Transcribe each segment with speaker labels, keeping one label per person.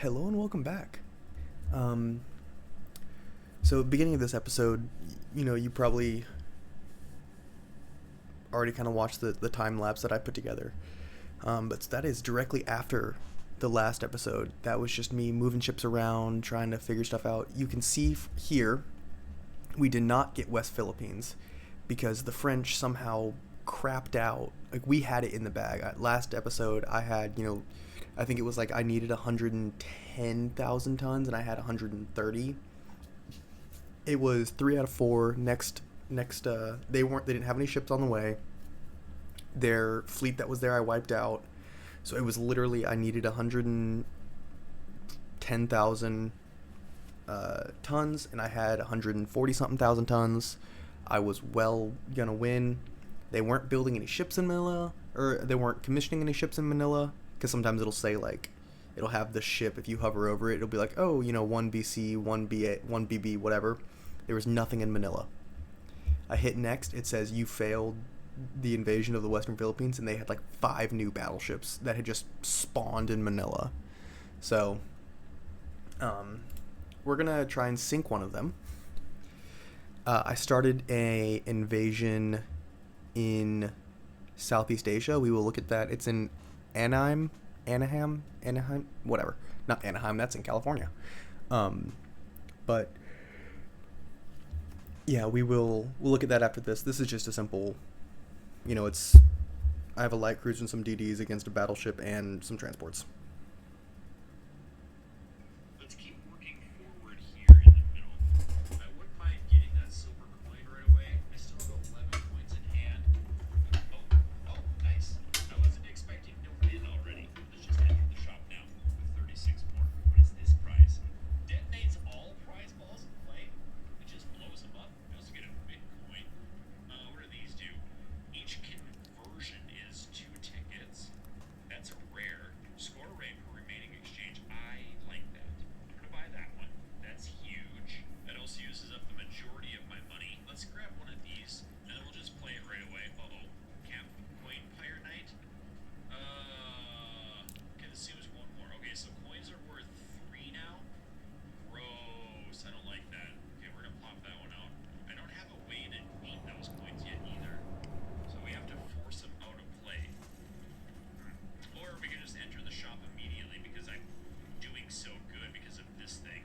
Speaker 1: Hello and welcome back. Um, so, beginning of this episode, you probably already kind of watched the time lapse that I put together. But that is directly after the last episode. That was just me moving ships around, trying to figure stuff out. You can see here, we did not get West Philippines because the French somehow crapped out. Like, we had it in the bag. Last episode, I had, I think it was like I needed 110,000 tons and I had 130. It was 3 out of 4. Next, they didn't have any ships on the way. Their fleet that was there, I wiped out. So it was literally I needed 110,000 tons, and I had 140 something thousand tons. I was well gonna win. They weren't building any ships in Manila, or they weren't commissioning any ships in Manila, because sometimes it'll say like, it'll have the ship, if you hover over it, it'll be like, oh, 1 BC, 1 BA, 1 BB, whatever. There was nothing in Manila. I hit next, it says you failed the invasion of the Western Philippines, and they had like 5 new battleships that had just spawned in Manila. So, we're gonna try and sink one of them. I started a invasion in Southeast Asia. We will look at that. It's in Anaheim, whatever. Not Anaheim, that's in California. But yeah, we'll look at that after this. This is just a simple, I have a light cruiser and some DDs against a battleship and some transports.
Speaker 2: Let's keep working forward here in the middle. I wouldn't mind getting that silver coin right away. I still have 11 coins in hand. Oh, nice. I wasn't expecting to win already. Let's just enter the shop now with 36 more. What is this prize? Detonates all prize balls in play? It just blows them up. I also get a Bitcoin. What do these do? Each conversion is 2 tickets. That's a rare. Score rate per remaining exchange. I like that. I'm gonna buy that one. That's huge. That also uses up the majority of my money. Let's grab one of these, and then we'll just play it right away. Camp Coin Pyre Knight. Consumes 1 more. Okay, so coins are worth 3 now. Gross. I don't like that. Okay, we're gonna plop that one out. I don't have a way to eat those coins yet either, so we have to force them out of play. Or we can just enter the shop immediately because I'm doing so good because of this thing.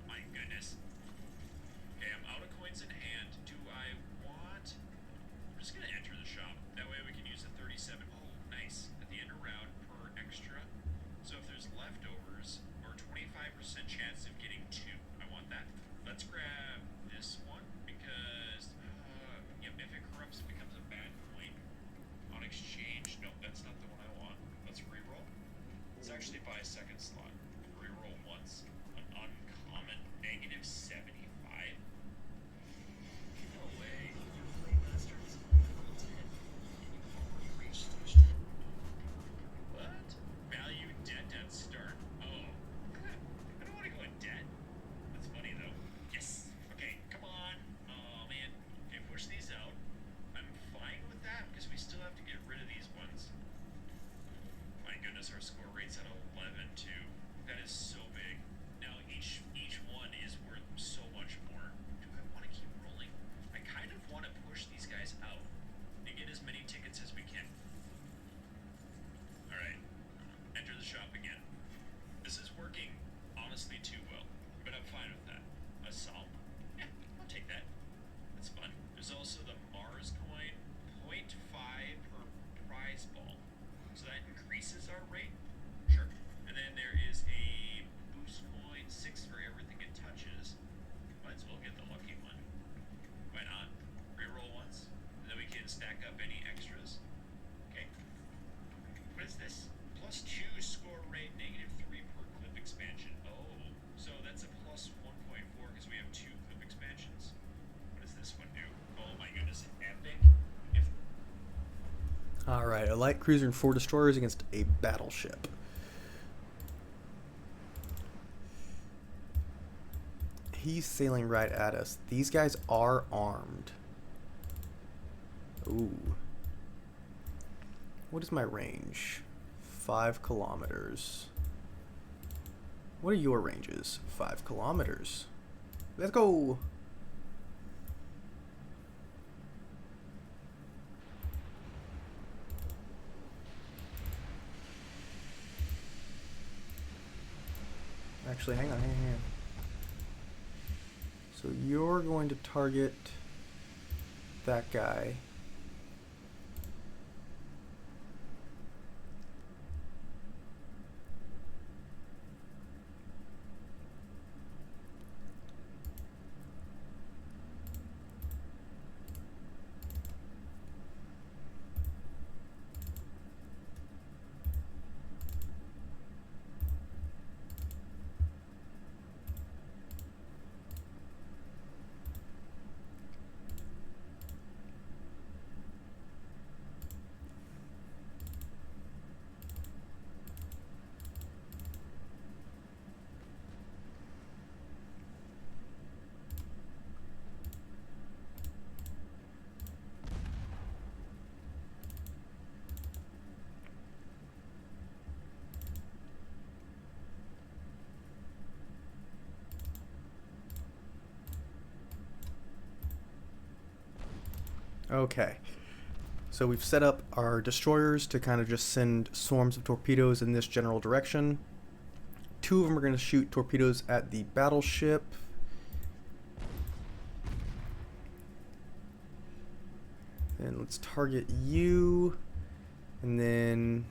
Speaker 2: My goodness. Okay, I'm out of coins in hand. Do I want... I'm just going to enter the shop. That way we can use the 37. Oh, nice. At the end of round per extra. So if there's leftovers, or 25% chance of getting 2. I want that. Let's grab this one because... yep, if it corrupts, it becomes a bad coin. On exchange, nope, that's not the one I want. Let's reroll. Let's actually buy a second slot. Reroll once. An uncommon negative 75. No way. What? Value debt at start? Oh. I don't want to go in debt. That's funny though. Yes. Okay, come on. Oh man. Okay, push these out. I'm fine with that because we still have to get rid of these ones. My goodness, our score rate's at 11 too. That is so big. Now each one is worth so much more. Do I want to keep rolling? I kind of want to push these guys out and get as many tickets as we can. Alright. Enter the shop again. This is working honestly too well, but I'm fine with that. Assault? Yeah, I'll take that. That's fun. There's also the Mars coin, 0.5 per prize ball. So that increases our rate? Sure. And then there is a boost coin, 6 for everything it touches. Might as well get the lucky one. Why not? Reroll once, and then we can stack up any extras. Okay. What is this? Plus 2 score rate, negative 3 per clip expansion. Oh, so that's a plus 1.4 because we have 2 clip expansions. What does this one do? Oh my goodness, epic. If
Speaker 1: Alright, a light cruiser and 4 destroyers against a battleship. He's sailing right at us. These guys are armed. Ooh. What is my range? 5 kilometers. What are your ranges? 5 kilometers. Let's go! Actually, hang on. So you're going to target that guy. Okay. So we've set up our destroyers to kind of just send swarms of torpedoes in this general direction. 2 of them are going to shoot torpedoes at the battleship. And let's target you. And then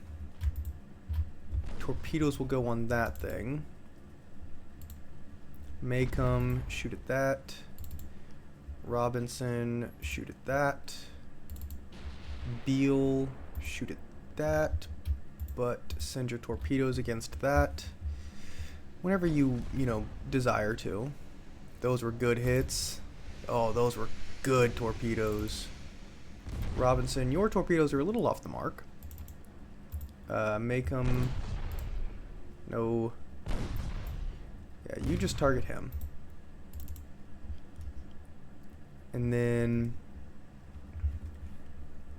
Speaker 1: torpedoes will go on that thing. Maycomb, shoot at that. Robinson, shoot at that. Beale, shoot at that. But send your torpedoes against that. Whenever you desire to. Those were good hits. Oh, those were good torpedoes. Robinson, your torpedoes are a little off the mark. Maycomb. No. Yeah, you just target him. And then...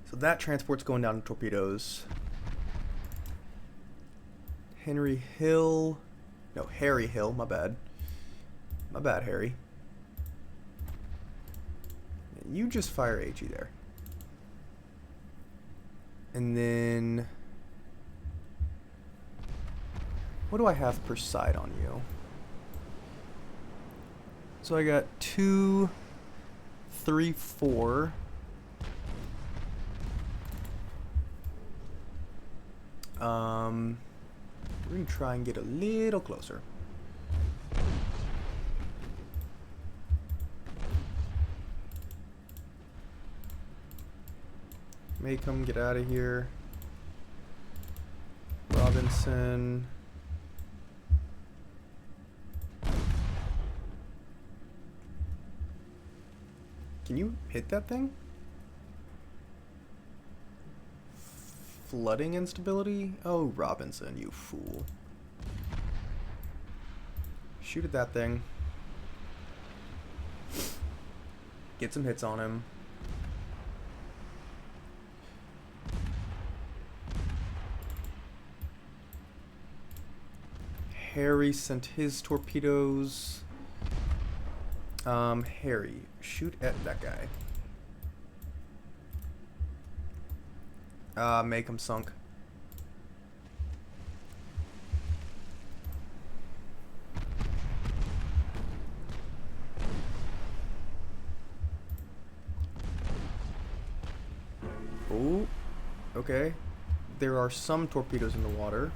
Speaker 1: So that transport's going down to torpedoes. Harry Hill, my bad. My bad, Harry. You just fire HE there. And then... What do I have per side on you? So I got 2, 3, 4. We're gonna try and get a little closer. Maycomb, get out of here. Robinson. Can you hit that thing? Flooding instability? Oh, Robinson, you fool. Shoot at that thing. Get some hits on him. Harry sent his torpedoes. Harry, shoot at that guy. Make him sunk. Oh, okay. There are some torpedoes in the water.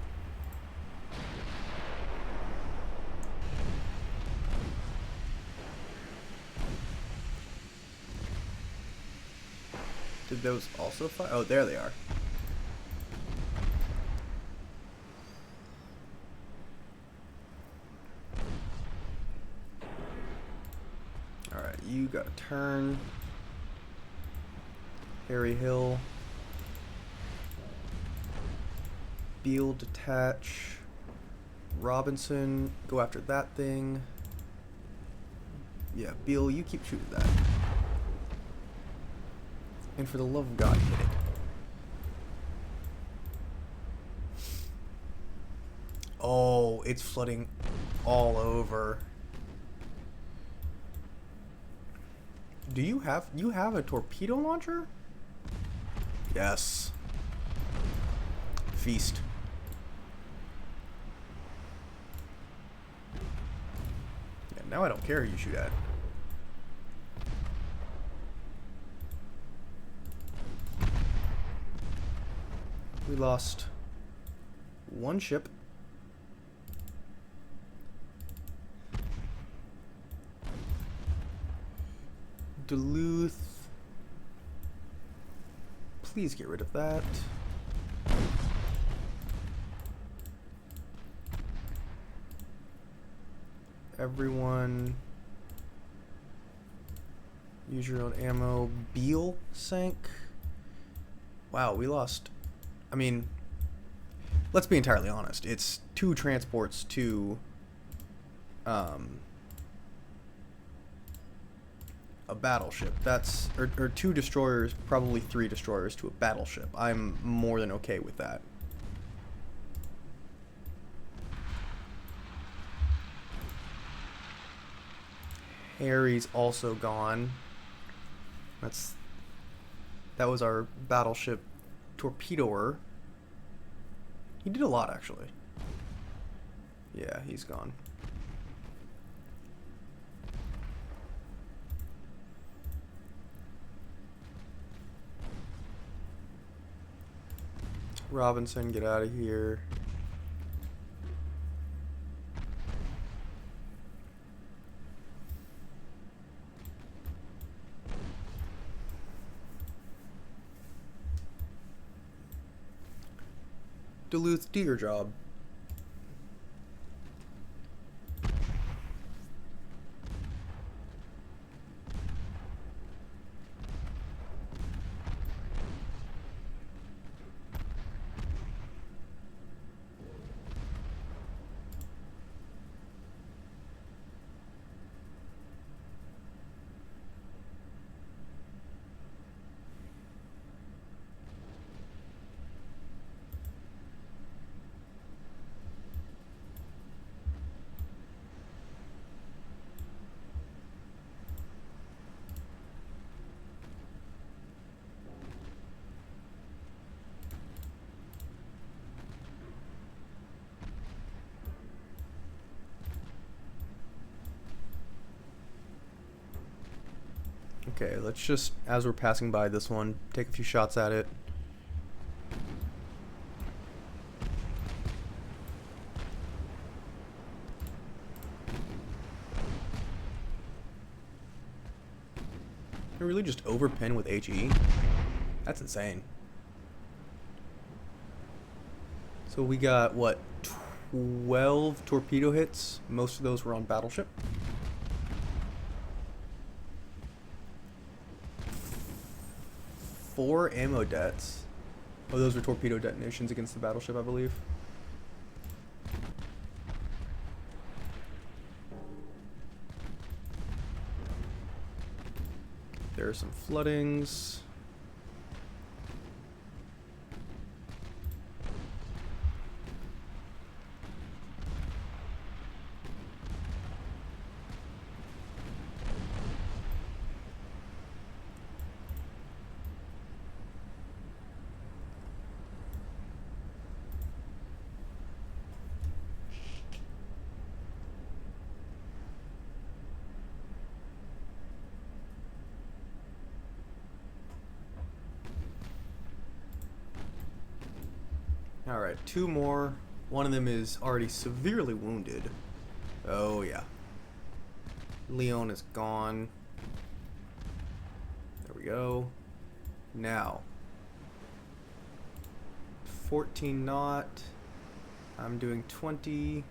Speaker 1: Did those also fire? Oh, there they are. Alright, you got a turn. Harry Hill. Beale, detach. Robinson, go after that thing. Yeah, Beale, you keep shooting that. And for the love of God, hit it. Oh, it's flooding all over. Do you have a torpedo launcher? Yes. Feast. Yeah, now I don't care who you shoot at. We lost one ship. Duluth. Please get rid of that. Everyone. Use your own ammo. Beale sank. Wow, we lost. I mean, let's be entirely honest. It's 2 transports to a battleship. That's or 2 destroyers, probably 3 destroyers to a battleship. I'm more than okay with that. Harry's also gone. That was our battleship torpedoer. He did a lot, actually. Yeah, he's gone. Robinson, get out of here. Duluth, do your job. Okay, let's just, as we're passing by this one, take a few shots at it. Can we really just overpin with HE? That's insane. So we got, what, 12 torpedo hits? Most of those were on battleship. 4 ammo dets. Oh, those were torpedo detonations against the battleship, I believe. There are some floodings. Alright, 2 more. One of them is already severely wounded. Oh, yeah. Leon is gone. There we go. Now. 14 knot. I'm doing 20.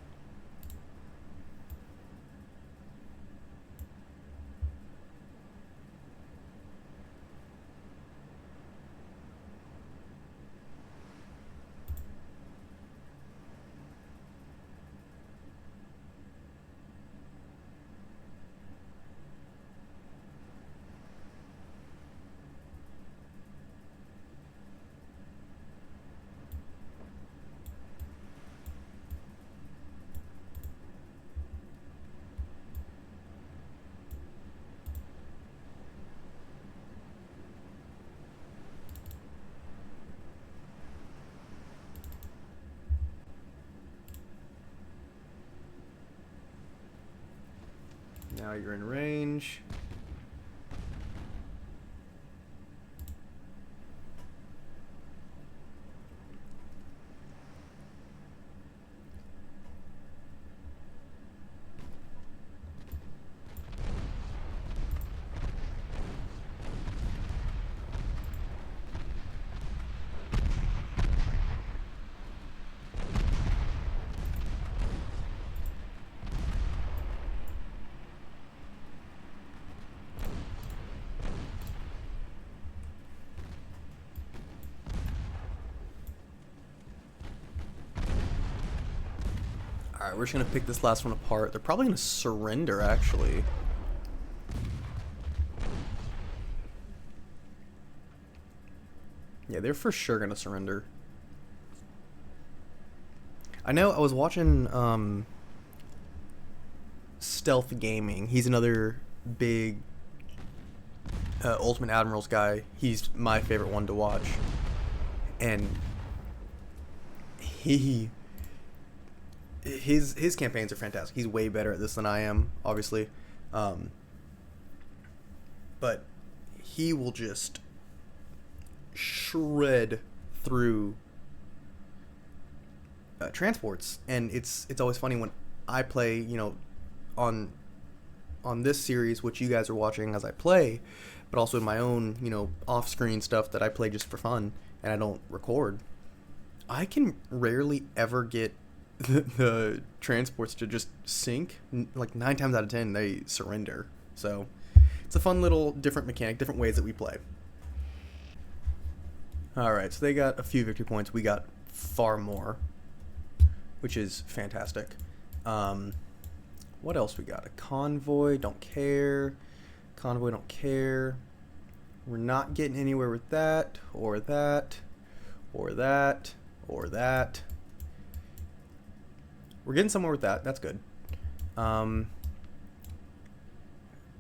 Speaker 1: Now you're in range. Alright, we're just going to pick this last one apart. They're probably going to surrender, actually. Yeah, they're for sure going to surrender. I know I was watching Stealth Gaming. He's another big Ultimate Admirals guy. He's my favorite one to watch. And his campaigns are fantastic. He's way better at this than I am, obviously. But he will just shred through transports, and it's always funny when I play, you know, on this series, which you guys are watching as I play, but also in my own, you know, off-screen stuff that I play just for fun and I don't record. I can rarely ever get the transports to just sink. Like 9 times out of 10 they surrender. So it's a fun little different mechanic, different ways that we play. Alright, so they got a few victory points. We got far more, which is fantastic. What else we got? A convoy, don't care. Convoy, don't care. We're not getting anywhere with that, or that, or that, or that. We're getting somewhere with that. That's good.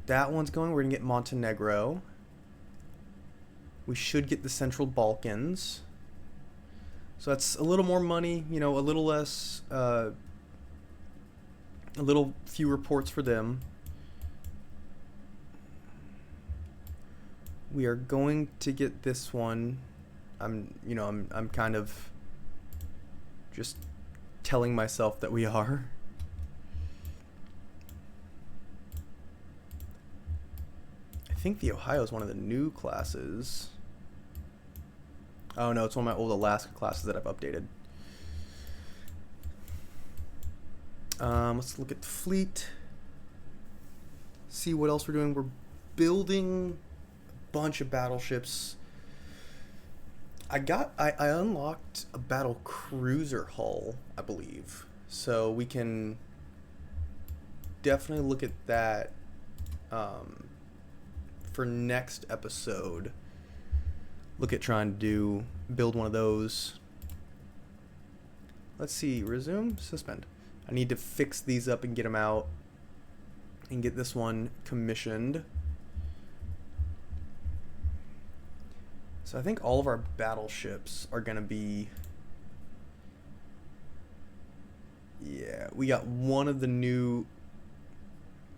Speaker 1: That one's going. We're going to get Montenegro. We should get the Central Balkans. So that's a little more money, you know, a little less, a little fewer ports for them. We are going to get this one. I'm kind of just telling myself that we are. I think the Ohio is one of the new classes. Oh no, it's one of my old Alaska classes that I've updated. Let's look at the fleet. See what else we're doing. We're building a bunch of battleships. I unlocked a battle cruiser hull, I believe. So we can definitely look at that for next episode. Look at trying to build one of those. Let's see, resume, suspend. I need to fix these up and get them out and get this one commissioned. So I think all of our battleships are gonna be, yeah, we got one of the new,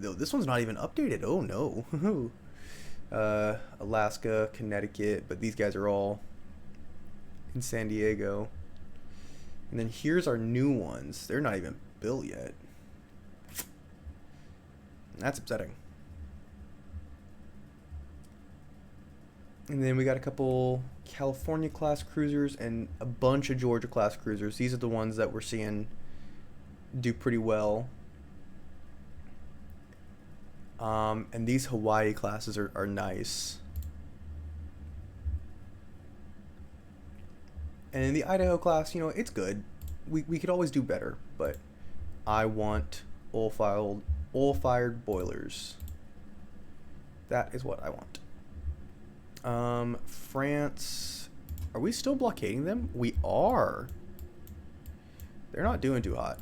Speaker 1: though this one's not even updated. Oh no. Alaska, Connecticut, but these guys are all in San Diego. And then here's our new ones. They're not even built yet. That's upsetting. And then we got a couple California class cruisers and a bunch of Georgia class cruisers. These are the ones that we're seeing do pretty well. And these Hawaii classes are nice. And in the Idaho class, you know, it's good. We could always do better, but I want oil-fired boilers. That is what I want. France, are we still blockading them? We are. They're not doing too hot.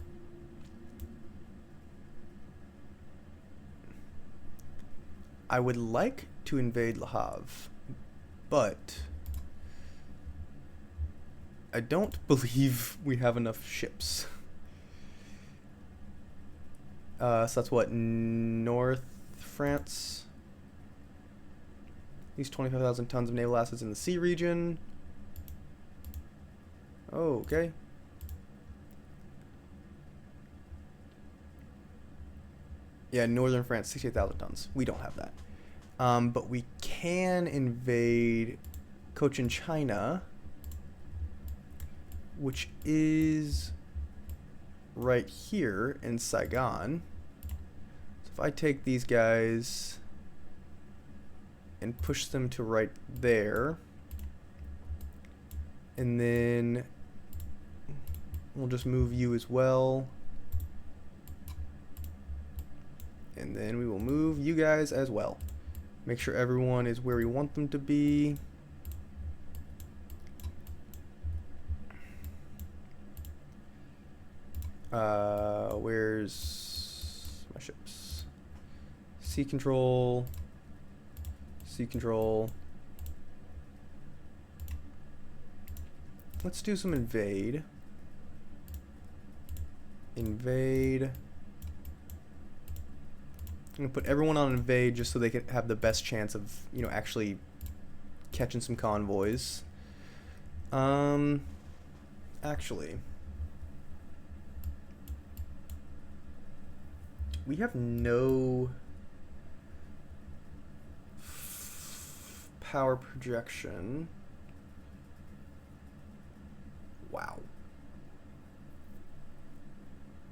Speaker 1: I would like to invade Le Havre, but I don't believe we have enough ships. So that's what, north France. These 25,000 tons of naval assets in the sea region. Oh, okay. Yeah, northern France, 68,000 tons. We don't have that. But we can invade Cochin China, which is right here in Saigon. So if I take these guys and push them to right there, and then we'll just move you as well. And then we will move you guys as well. Make sure everyone is where we want them to be. Where's my ships? Sea control. Sea control. Let's do some invade. Invade. I'm gonna put everyone on invade just so they can have the best chance of, you know, actually catching some convoys. Actually, we have no power projection. Wow.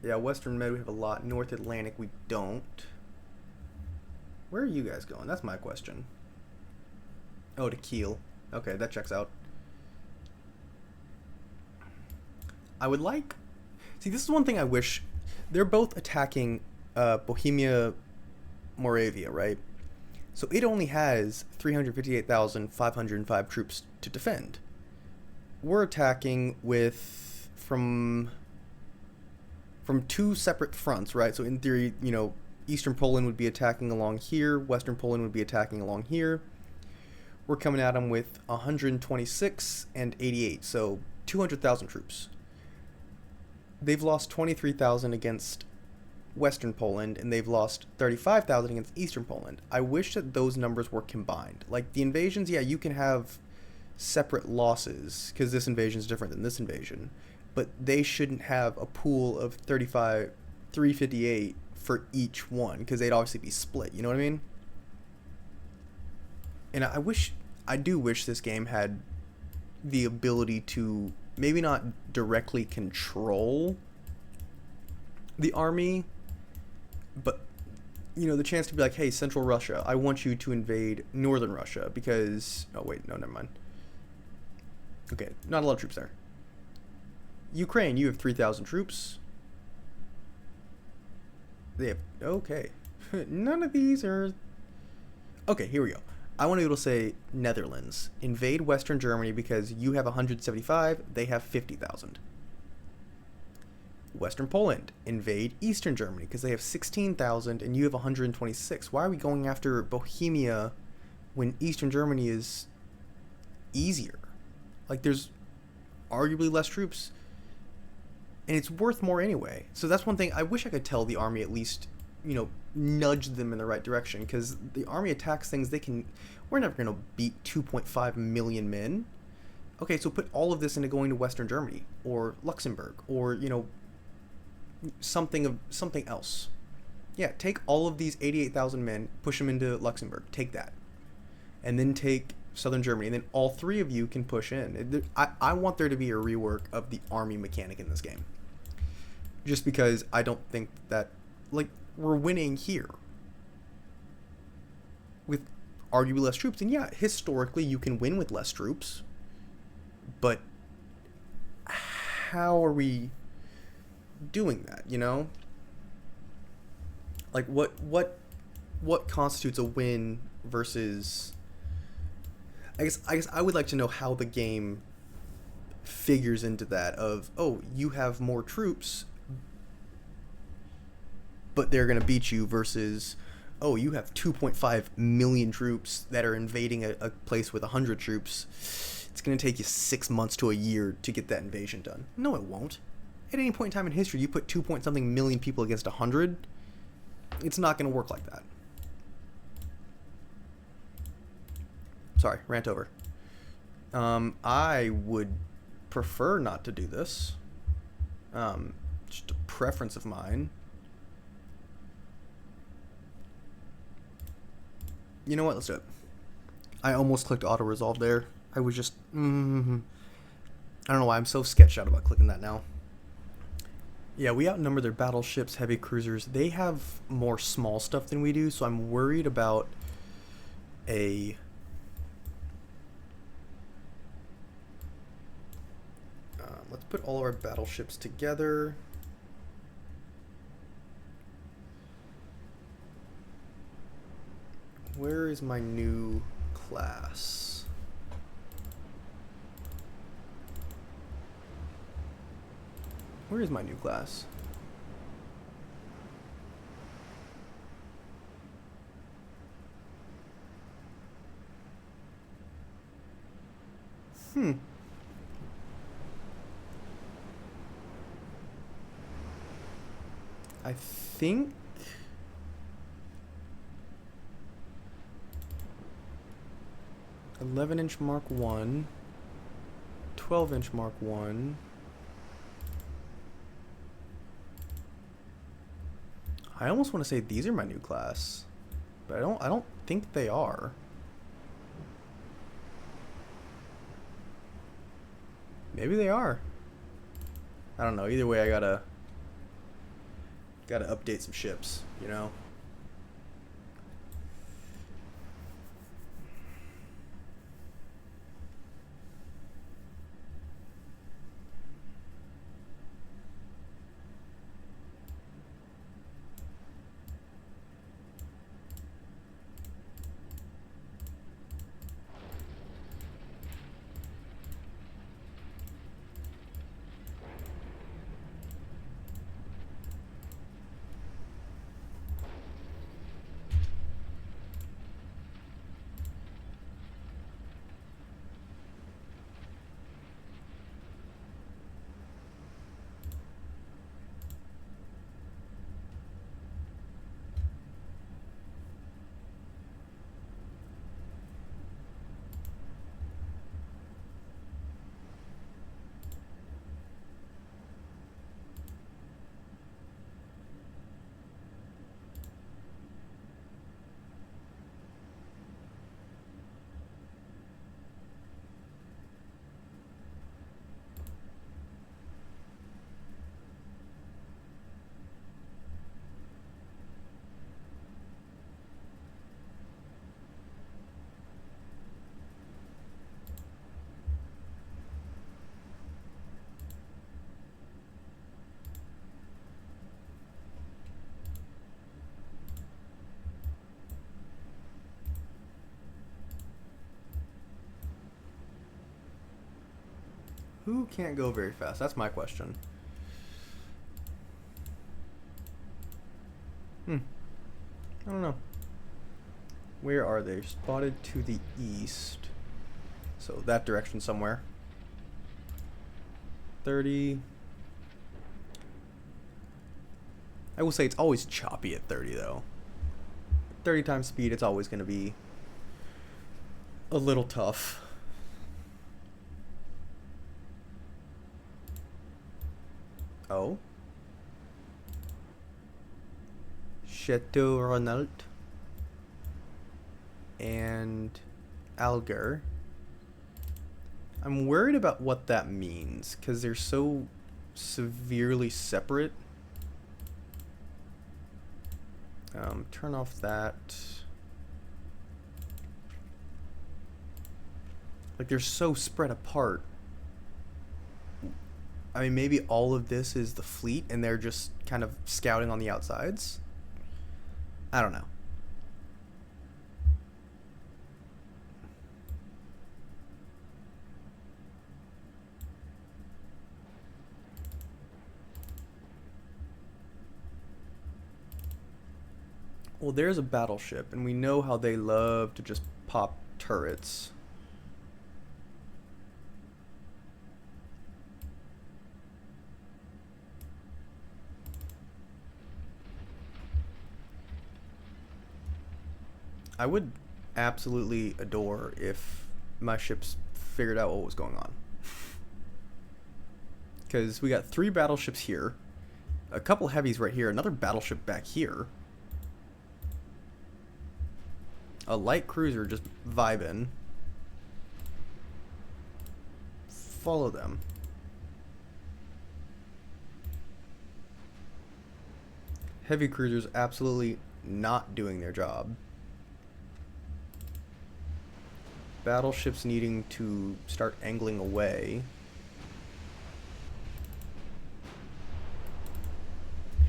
Speaker 1: Yeah, Western Med we have a lot. North Atlantic we don't. Where are you guys going? That's my question. Oh, to Kiel. Okay, that checks out. I would like... See, this is one thing I wish... They're both attacking Bohemia, Moravia, right? So it only has 358,505 troops to defend. We're attacking with... From two separate fronts, right? So in theory, you know, Eastern Poland would be attacking along here. Western Poland would be attacking along here. We're coming at them with 126 and 88, so 200,000 troops. They've lost 23,000 against Western Poland, and they've lost 35,000 against Eastern Poland. I wish that those numbers were combined. Like, the invasions, yeah, you can have separate losses, because this invasion is different than this invasion, but they shouldn't have a pool of 358 for each one, because they'd obviously be split, you know what I mean? And I do wish this game had the ability to maybe not directly control the army, but, you know, the chance to be like, hey, Central Russia, I want you to invade Northern Russia, because, oh wait, no, never mind. Okay, not a lot of troops there. Ukraine, you have 3,000 troops. They have, okay. None of these are... Okay, here we go. I want to be able to say Netherlands. Invade Western Germany because you have 175, they have 50,000. Western Poland. Invade Eastern Germany because they have 16,000 and you have 126. Why are we going after Bohemia when Eastern Germany is easier? Like, there's arguably less troops. And it's worth more anyway. So that's one thing. I wish I could tell the army at least, you know, nudge them in the right direction. Because the army attacks things they can... We're never going to beat 2.5 million men. Okay, so put all of this into going to Western Germany. Or Luxembourg. Or, you know, something else. Yeah, take all of these 88,000 men, push them into Luxembourg. Take that. And then take Southern Germany. And then all three of you can push in. I want there to be a rework of the army mechanic in this game. Just because I don't think that, like, we're winning here with arguably less troops. And yeah, historically you can win with less troops, but how are we doing that, you know? Like, what constitutes a win versus... I guess I would like to know how the game figures into that of, oh, you have more troops, but they're going to beat you, versus, oh, you have 2.5 million troops that are invading a place with 100 troops. It's going to take you 6 months to a year to get that invasion done. No, it won't. At any point in time in history, you put 2 point something million people against 100, it's not going to work like that. Sorry, rant over. I would prefer not to do this. Just a preference of mine. You know what? Let's do it. I almost clicked auto resolve there. I was just. I don't know why I'm so sketched out about clicking that now. Yeah, we outnumber their battleships, heavy cruisers. They have more small stuff than we do, so I'm worried about a. Let's put all of our battleships together. Where is my new class? Where is my new class? I think 11-inch Mark 1, 12-inch Mark 1. I almost want to say these are my new class, but I don't think they are. Maybe they are. I don't know. Either way, I gotta update some ships, you know? Who can't go very fast? That's my question. I don't know. Where are they? Spotted to the east. So that direction somewhere. 30. I will say it's always choppy at 30 though. 30 times speed, it's always going to be a little tough. Oh. Chateau Ronald and Alger. I'm worried about what that means because they're so severely separate. Turn off that. Like they're so spread apart. I mean, maybe all of this is the fleet and they're just kind of scouting on the outsides. I don't know. Well, there's a battleship, and we know how they love to just pop turrets. I would absolutely adore if my ships figured out what was going on. Because we got 3 battleships here, a couple heavies right here, another battleship back here, a light cruiser just vibing. Follow them. Heavy cruisers absolutely not doing their job. Battleships needing to start angling away.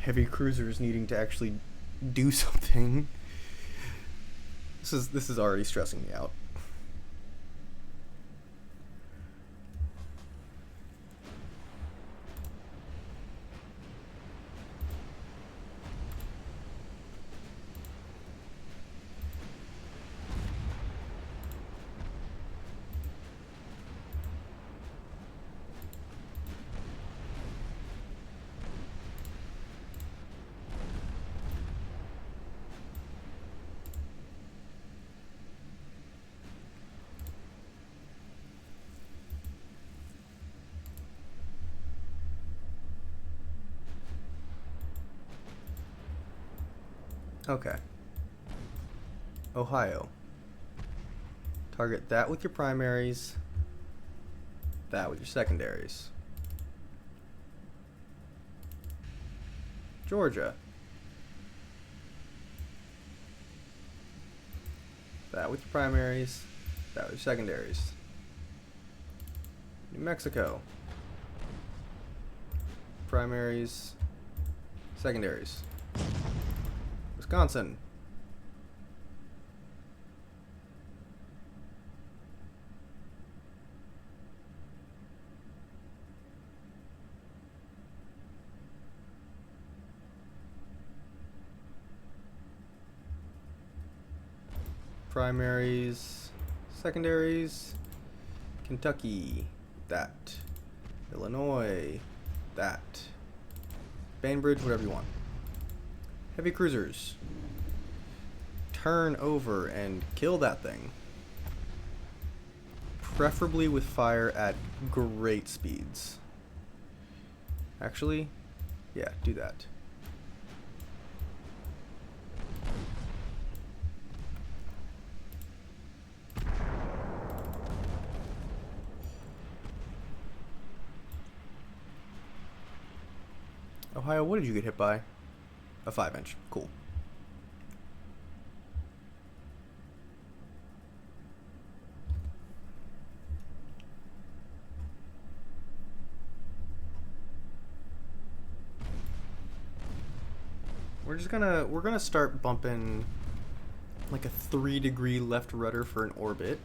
Speaker 1: Heavy cruisers needing to actually do something. This is already stressing me out. Okay. Ohio. Target that with your primaries, that with your secondaries. Georgia. That with your primaries, that with your secondaries. New Mexico. Primaries, secondaries. Wisconsin. Primaries, secondaries. Kentucky, that. Illinois, that. Bainbridge, whatever you want. Heavy cruisers. Turn over and kill that thing. Preferably with fire at great speeds. Actually, yeah, do that. Ohio, what did you get hit by? A 5-inch. Cool. We're gonna start bumping like a 3-degree left rudder for an orbit.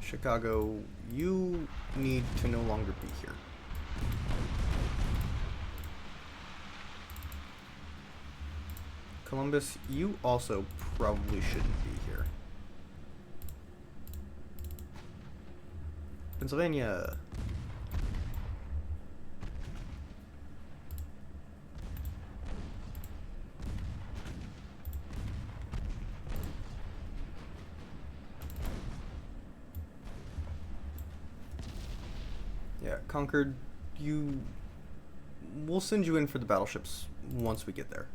Speaker 1: Chicago, you need to no longer be here. Columbus, you also probably shouldn't be here. Pennsylvania. Yeah, Concord, we'll send you in for the battleships once we get there.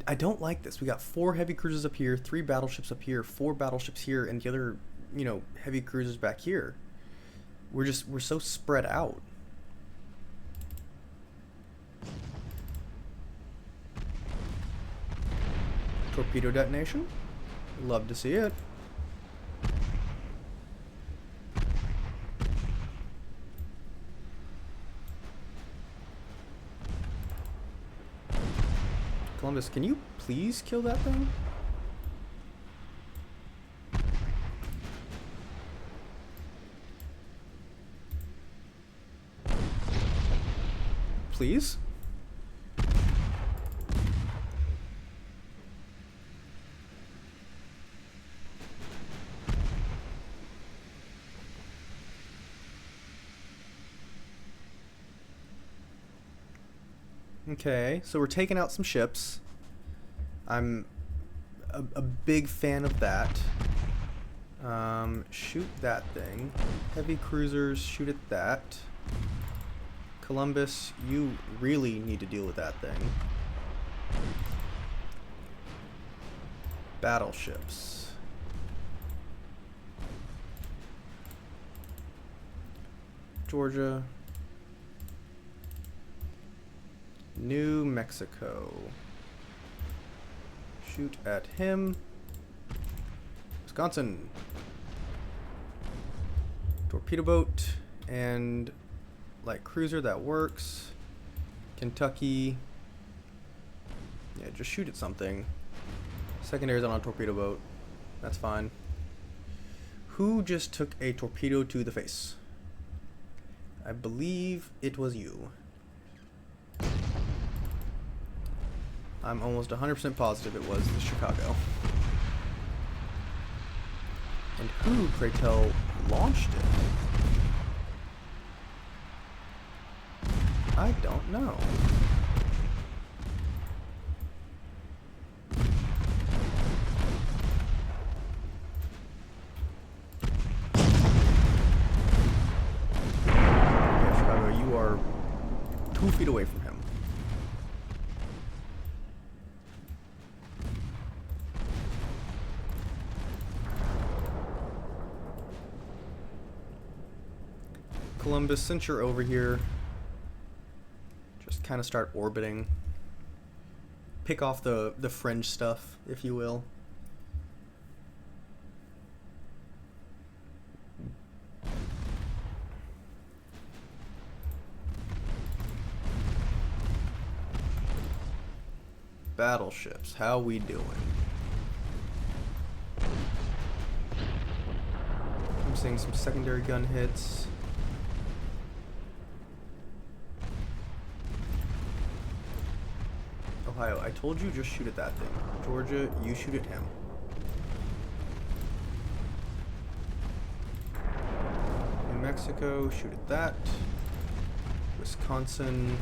Speaker 1: I don't like this. We got 4 heavy cruisers up here, 3 battleships up here, 4 battleships here, and the other, heavy cruisers back here. We're so spread out. Torpedo detonation. Love to see it. Columbus, can you please kill that thing? Please? Okay, so we're taking out some ships. I'm a big fan of that. Shoot that thing. Heavy cruisers, shoot at that. Columbus, you really need to deal with that thing. Battleships. Georgia. New Mexico. Shoot at him. Wisconsin. Torpedo boat and light cruiser, that works. Kentucky. Yeah, just shoot at something. Secondaries on a torpedo boat. That's fine. Who just took a torpedo to the face? I believe it was you. I'm almost 100% positive it was the Chicago. And who, pray tell, launched it? I don't know. Yeah, Chicago, you are 2 feet away from him. Columbus, since you're over here, just kind of start orbiting. Pick off the fringe stuff, if you will. Battleships, how we doing? I'm seeing some secondary gun hits. Ohio, I told you just shoot at that thing. Georgia, you shoot at him. New Mexico, shoot at that. Wisconsin.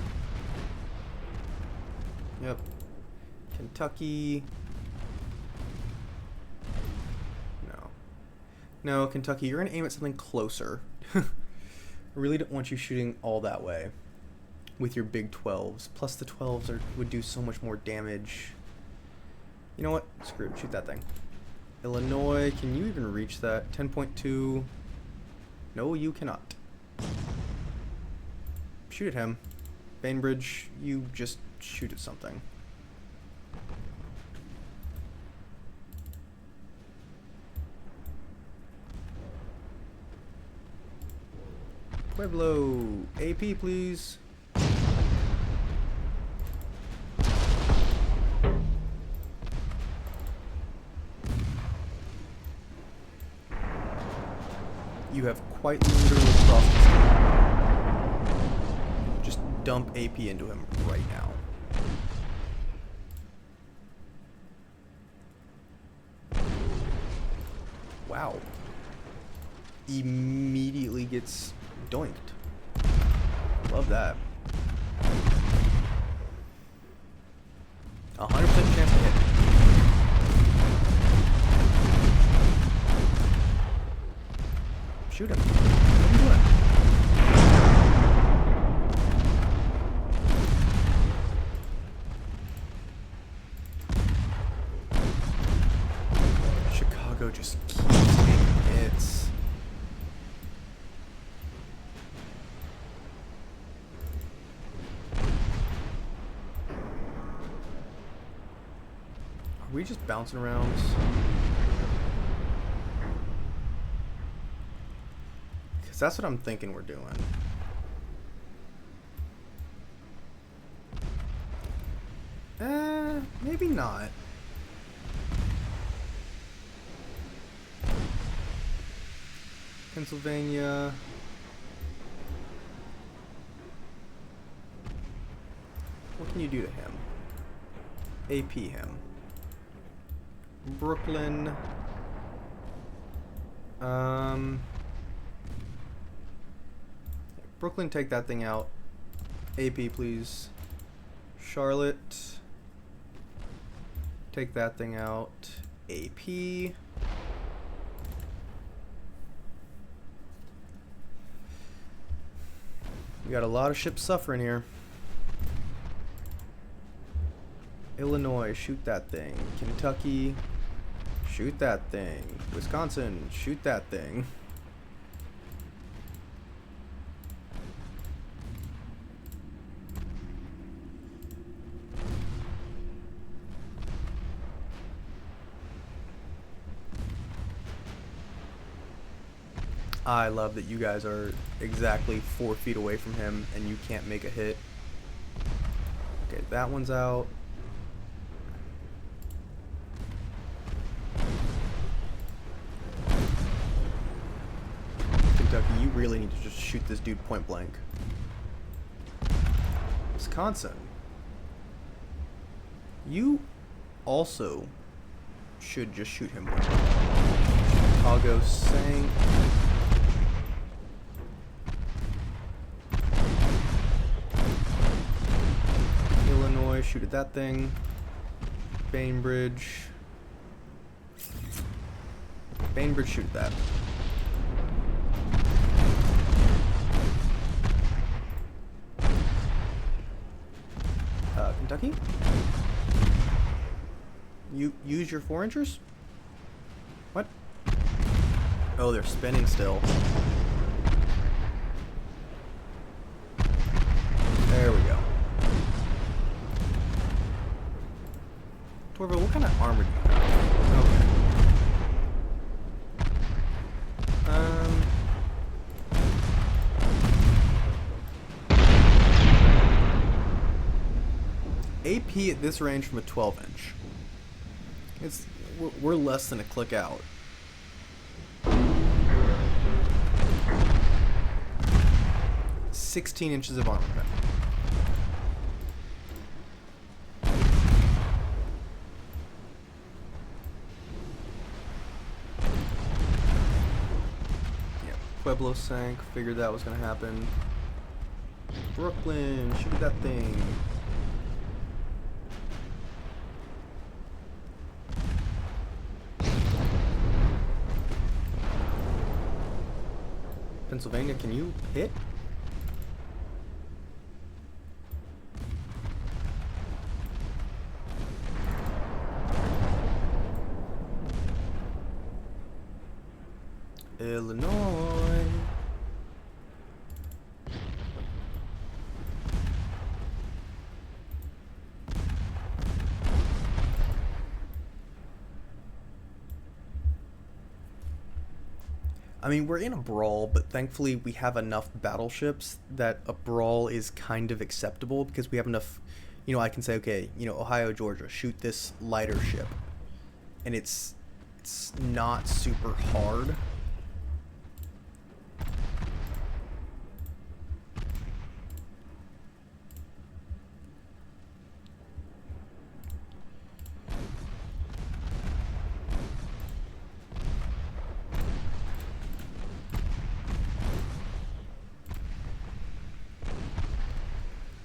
Speaker 1: Yep. Kentucky. No. No, Kentucky, you're gonna aim at something closer. I really don't want you shooting all that way with your big 12s. Plus the 12s would do so much more damage. You know what? Screw it. Shoot that thing. Illinois, can you even reach that? 10.2. No, you cannot. Shoot at him. Bainbridge, you just shoot at something. Pueblo, AP please. You have quite literally crossed the street. Just dump AP into him right now. Wow. Immediately gets doinked. Love that. 100% chance to hit. Shoot him. What are you doing? Chicago just keeps taking hits. Are we just bouncing around? Because that's what I'm thinking we're doing. Maybe not. Pennsylvania. What can you do to him? AP him. Brooklyn. Brooklyn, take that thing out. AP, please. Charlotte. Take that thing out. AP. We got a lot of ships suffering here. Illinois, shoot that thing. Kentucky, shoot that thing. Wisconsin, shoot that thing. I love that you guys are exactly 4 feet away from him and you can't make a hit. Okay, that one's out. Kentucky, you really need to just shoot this dude point blank. Wisconsin, you also should just shoot him point blank. Chicago sank. Illinois, shoot at that thing. Bainbridge. Bainbridge, shoot at that. Kentucky? You use your 4-inchers? What? Oh, they're spinning still. There we go. Torvald, what kind of armor do you have? Okay. AP at this range from a 12-inch. We're less than a click out. $16 of armor pen. Yeah, Pueblo sank. Figured that was gonna happen. Brooklyn, shoot that thing. Pennsylvania, can you hit? Illinois. I mean, we're in a brawl, but thankfully we have enough battleships that a brawl is kind of acceptable because we have enough, you know, I can say, okay, you know, Ohio, Georgia, shoot this lighter ship. And it's not super hard.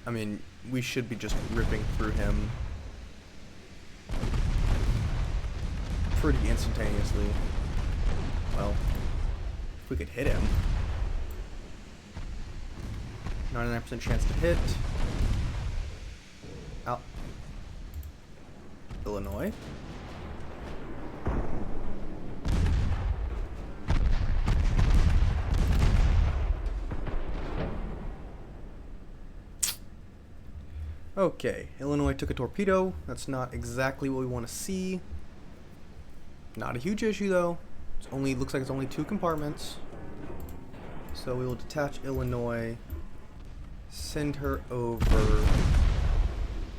Speaker 1: I mean, we should be just ripping through him pretty instantaneously. Well, if we could hit him. 99% chance to hit. Out. Illinois. Okay, Illinois took a torpedo. That's not exactly what we want to see. Not a huge issue though. It's only looks like it's only 2 compartments. So we will detach Illinois, send her over.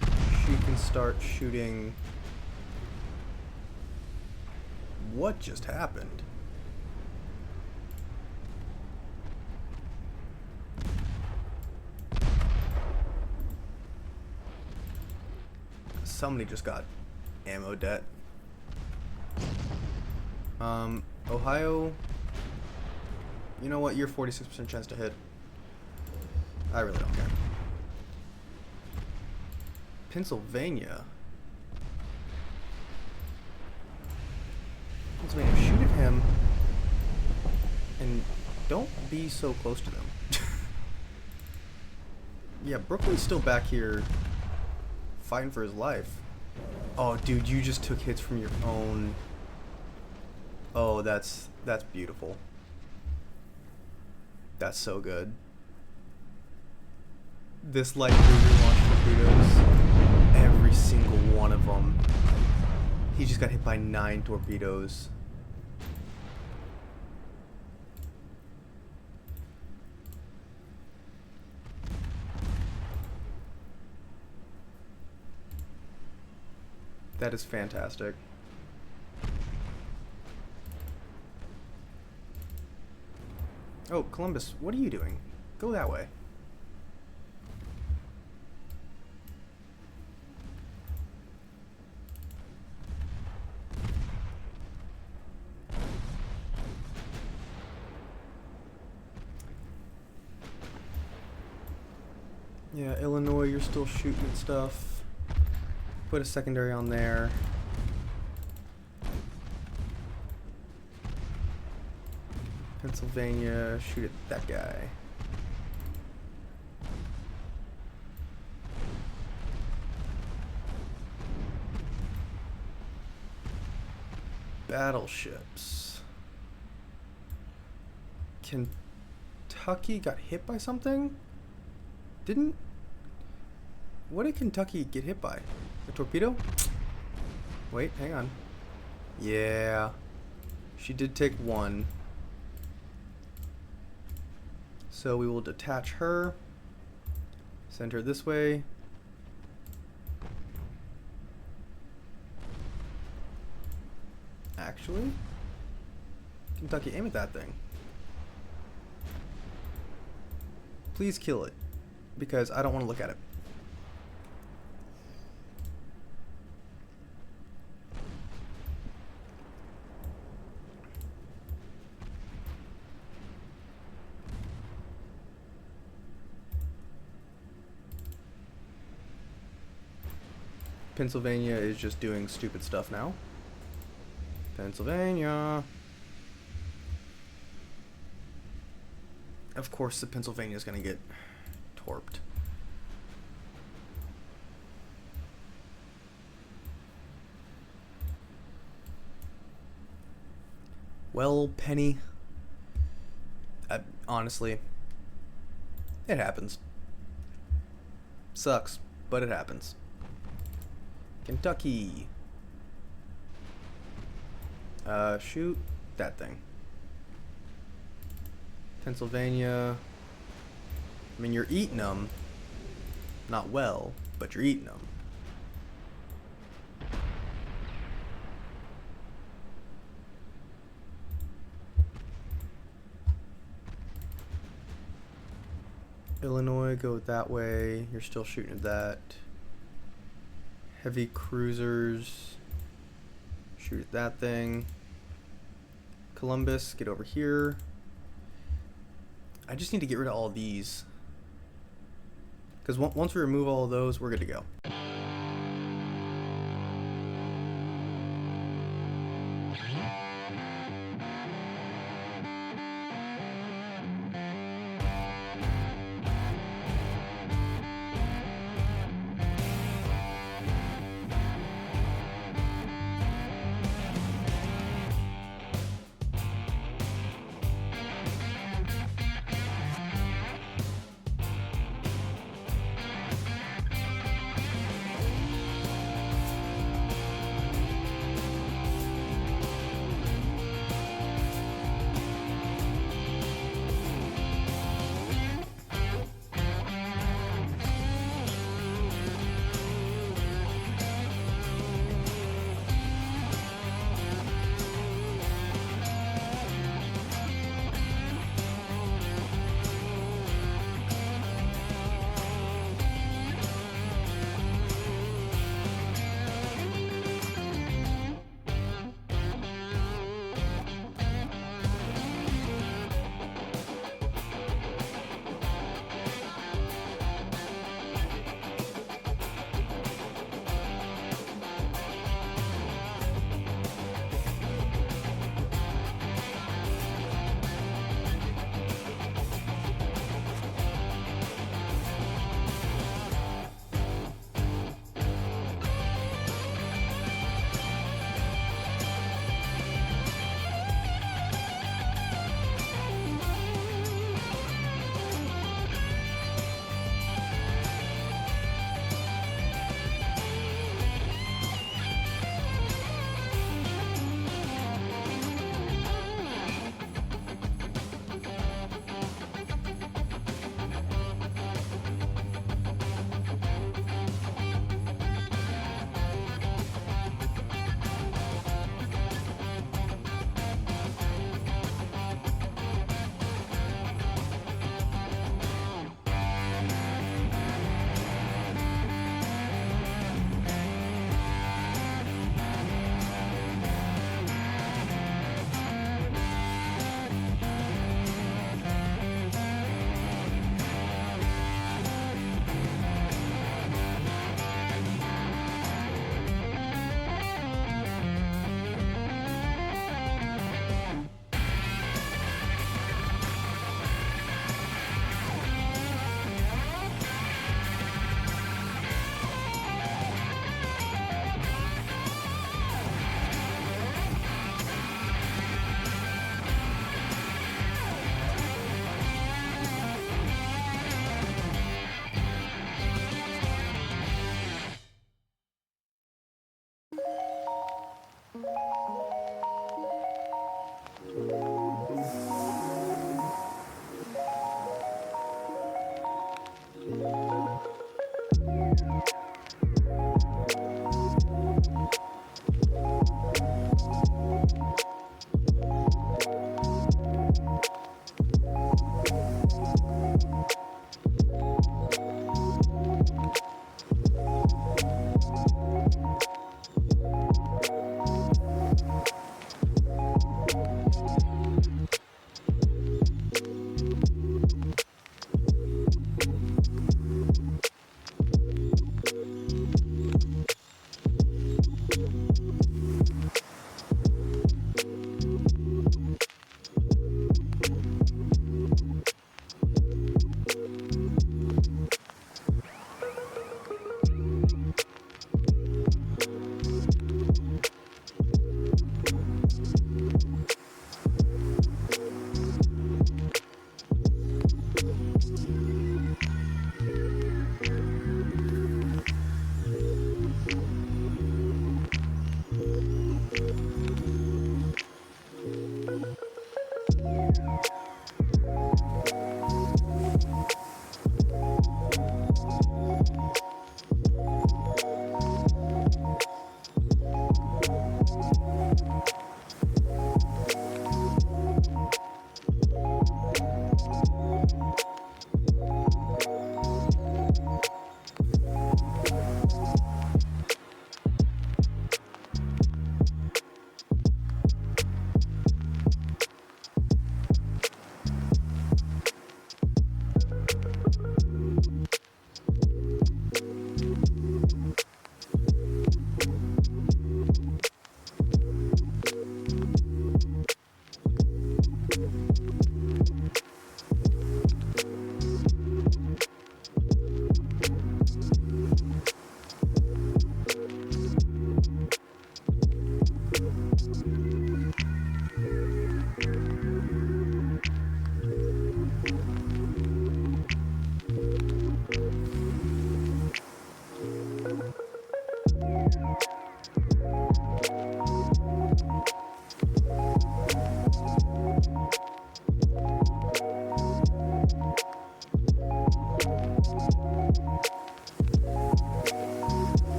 Speaker 1: She can start shooting. What just happened? Somebody just got ammo debt. Ohio, you know what? You're 46% chance to hit. I really don't care. Pennsylvania. Pennsylvania, shoot at him. And don't be so close to them. Yeah, Brooklyn's still back here fighting for his life. Oh, dude, you just took hits from your own... Oh, that's beautiful. That's so good. This light cruiser launched torpedoes. Every single one of them. He just got hit by 9 torpedoes. That is fantastic. Oh, Columbus, what are you doing? Go that way. Yeah, Illinois, you're still shooting at stuff. Put a secondary on there. Pennsylvania, shoot at that guy. Battleships. Kentucky got hit by something? What did Kentucky get hit by? A torpedo? Wait, hang on. Yeah. She did take 1. So we will detach her. Send her this way. Actually, Kentucky, aim at that thing. Please kill it, because I don't want to look at it. Pennsylvania is just doing stupid stuff now. Pennsylvania. Of course, the Pennsylvania is going to get torped. Well, Penny, honestly, it happens. Sucks, but it happens. Kentucky. Shoot that thing. Pennsylvania. I mean, you're eating them. Not well, but you're eating them. Illinois, go that way. You're still shooting at that. Heavy cruisers. Shoot at that thing. Columbus, get over here. I just need to get rid of all of these. Because once we remove all of those, we're good to go.